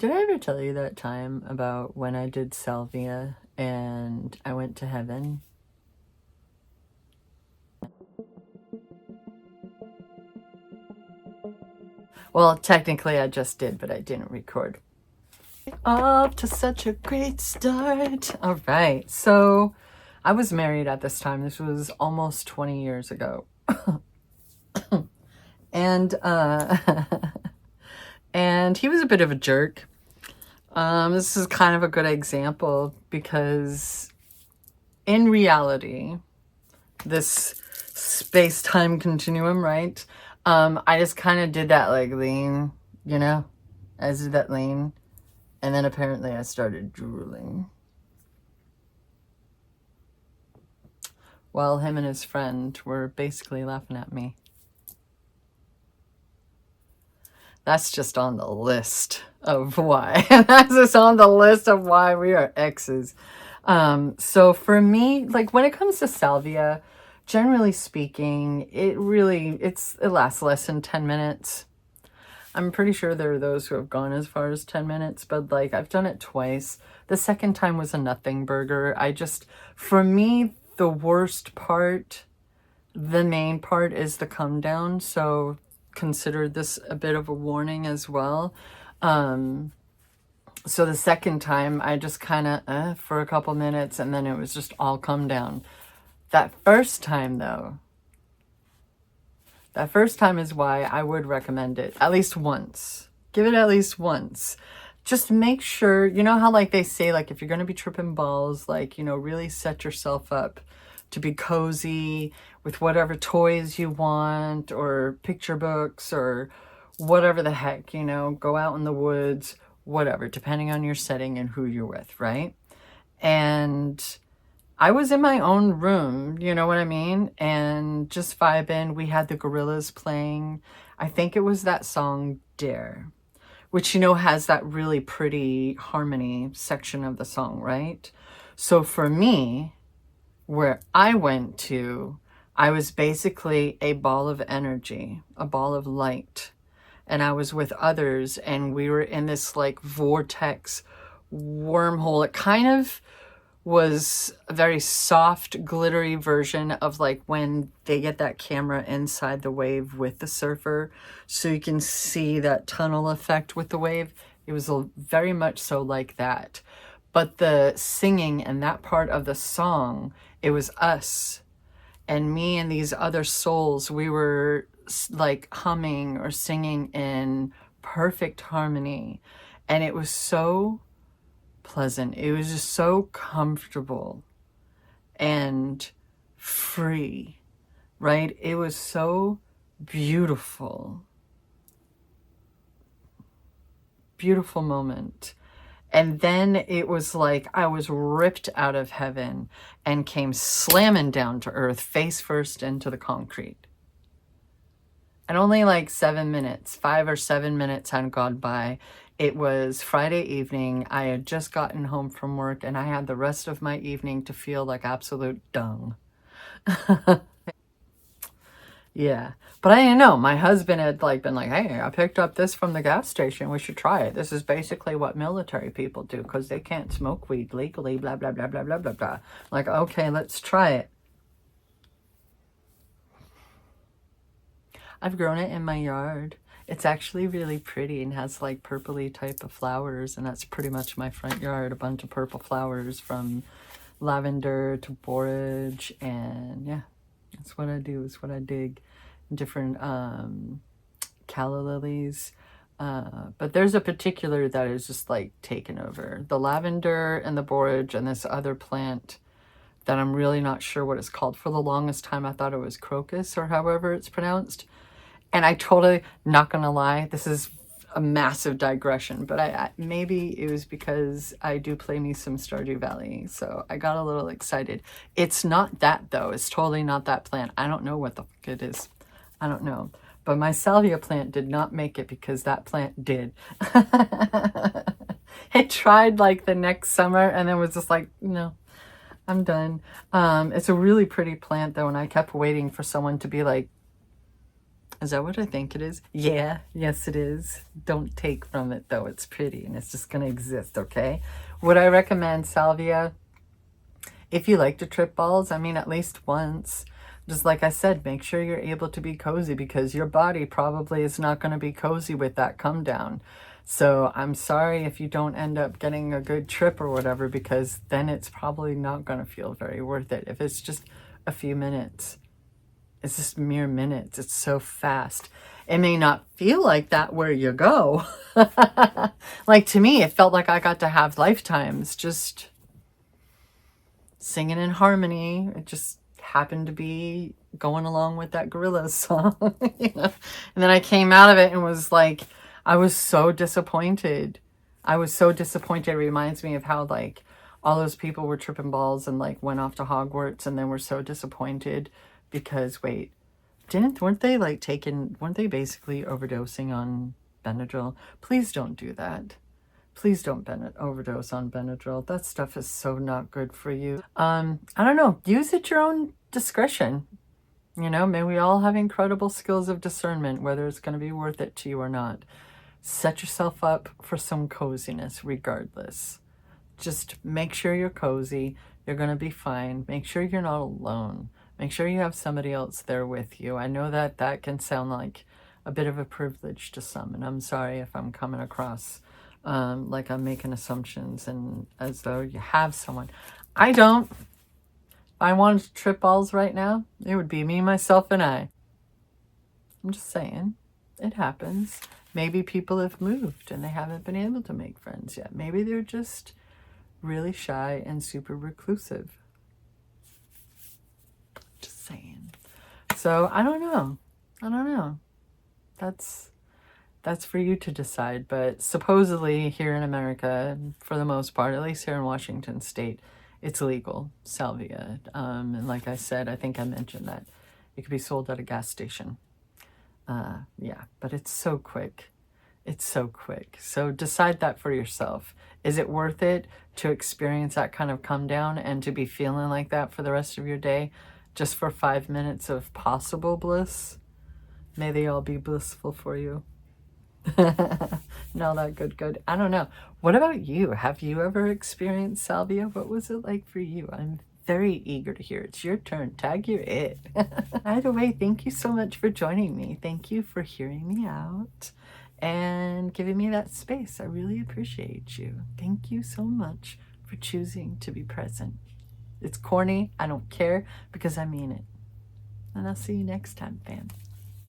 Did I ever tell you that time about when I did Salvia and I went to heaven? Well, technically I just did, but I didn't record. Off to such a great start. All right. So I was married at this time. This was almost 20 years ago. and and he was a bit of a jerk. This is kind of a good example because in reality, this space-time continuum, right? I just kind of did that like lean, you know? I did that lean. And then apparently I started drooling. While him and his friend were basically laughing at me. That's just on the list of why. That's just on the list of why we are exes. So for me, like when it comes to Salvia, generally speaking, it lasts less than 10 minutes. I'm pretty sure there are those who have gone as far as 10 minutes, but like I've done it twice. The second time was a nothing burger. For me, the worst part, the main part is the come down. So consider this a bit of a warning as well. So the second time I just kind of for a couple minutes and then it was just all come down. That first time though, that first time is why I would recommend it at least once. Give it at least once. Just make sure, you know how like they say, like if you're going to be tripping balls, like, you know, really set yourself up to be cozy with whatever toys you want or picture books or whatever the heck, you know, go out in the woods, whatever, depending on your setting and who you're with, right? And I was in my own room, you know what I mean? And just vibing. We had the Gorillas playing. I think it was that song, Dare, which, you know, has that really pretty harmony section of the song, right? So for me, where I went to, I was basically a ball of energy, a ball of light. And I was with others and we were in this like vortex wormhole. It kind of was a very soft, glittery version of like when they get that camera inside the wave with the surfer so you can see that tunnel effect with the wave. It was very much so like that. But the singing and that part of the song, it was us and me and these other souls. We were like humming or singing in perfect harmony. And it was so pleasant. It was just so comfortable and free, right? It was so beautiful. Beautiful moment. And then it was like I was ripped out of heaven and came slamming down to earth, face first into the concrete. And only like 7 minutes, 5 or 7 minutes had gone by. It was Friday evening. I had just gotten home from work and I had the rest of my evening to feel like absolute dung. Yeah. But I didn't know. My husband had like been like, hey, I picked up this from the gas station. We should try it. This is basically what military people do because they can't smoke weed legally, blah, blah, blah, blah, blah, blah, blah. Like, okay, let's try it. I've grown it in my yard. It's actually really pretty and has like purpley type of flowers, and that's pretty much my front yard. A bunch of purple flowers from lavender to borage, and yeah, that's what I do. It's what I dig. Different calla lilies. But there's a particular that is just like taken over. The lavender and the borage and this other plant that I'm really not sure what it's called. For the longest time I thought it was crocus or however it's pronounced. And I totally, not gonna lie, this is a massive digression, but I maybe it was because I do play me some Stardew Valley, so I got a little excited. It's not that though. It's totally not that plant. I don't know what the fuck it is. I don't know. But my salvia plant did not make it because that plant did. It tried like the next summer and then was just like, no, I'm done. It's a really pretty plant though, and I kept waiting for someone to be like, Is that what I think it is? Yeah, yes it is. Don't take from it though. It's pretty and it's just going to exist, okay? Would I recommend Salvia? If you like to trip balls, I mean, at least once. Just like I said, make sure you're able to be cozy because your body probably is not going to be cozy with that come down. So I'm sorry if you don't end up getting a good trip or whatever, because then it's probably not going to feel very worth it. If it's just a few minutes, it's just mere minutes. It's so fast. It may not feel like that where you go. Like to me, it felt like I got to have lifetimes just singing in harmony. It just happened to be going along with that Gorillaz song. You know? And then I came out of it and was like, I was so disappointed. I was so disappointed. It reminds me of how like all those people were tripping balls and like went off to Hogwarts and then were so disappointed because wait, weren't they basically overdosing on Benadryl? Please don't do that. Please don't overdose on Benadryl. That stuff is so not good for you. I don't know. Use at your own discretion. You know, may we all have incredible skills of discernment, whether it's going to be worth it to you or not. Set yourself up for some coziness regardless. Just make sure you're cozy. You're going to be fine. Make sure you're not alone. Make sure you have somebody else there with you. I know that that can sound like a bit of a privilege to some, and I'm sorry if I'm coming across like I'm making assumptions and as though you have someone. I don't. If I wanted to trip balls right now, it would be me, myself, and I. I'm just saying. It happens. Maybe people have moved and they haven't been able to make friends yet. Maybe they're just really shy and super reclusive. Just saying. So I don't know. I don't know. That's for you to decide. But supposedly here in America, for the most part, at least here in Washington State, it's legal, Salvia. And like I said, I think I mentioned that it could be sold at a gas station. Yeah, but it's so quick. It's so quick. So decide that for yourself. Is it worth it to experience that kind of come down and to be feeling like that for the rest of your day just for 5 minutes of possible bliss? May they all be blissful for you. No, that good. I don't know. What about you? Have you ever experienced Salvia? What was it like for you? I'm very eager to hear. It's your turn. Tag your it. Either way, thank you so much for joining me. Thank you for hearing me out and giving me that space. I really appreciate you. Thank you so much for choosing to be present. It's corny. I don't care because I mean it. And I'll see you next time, fam.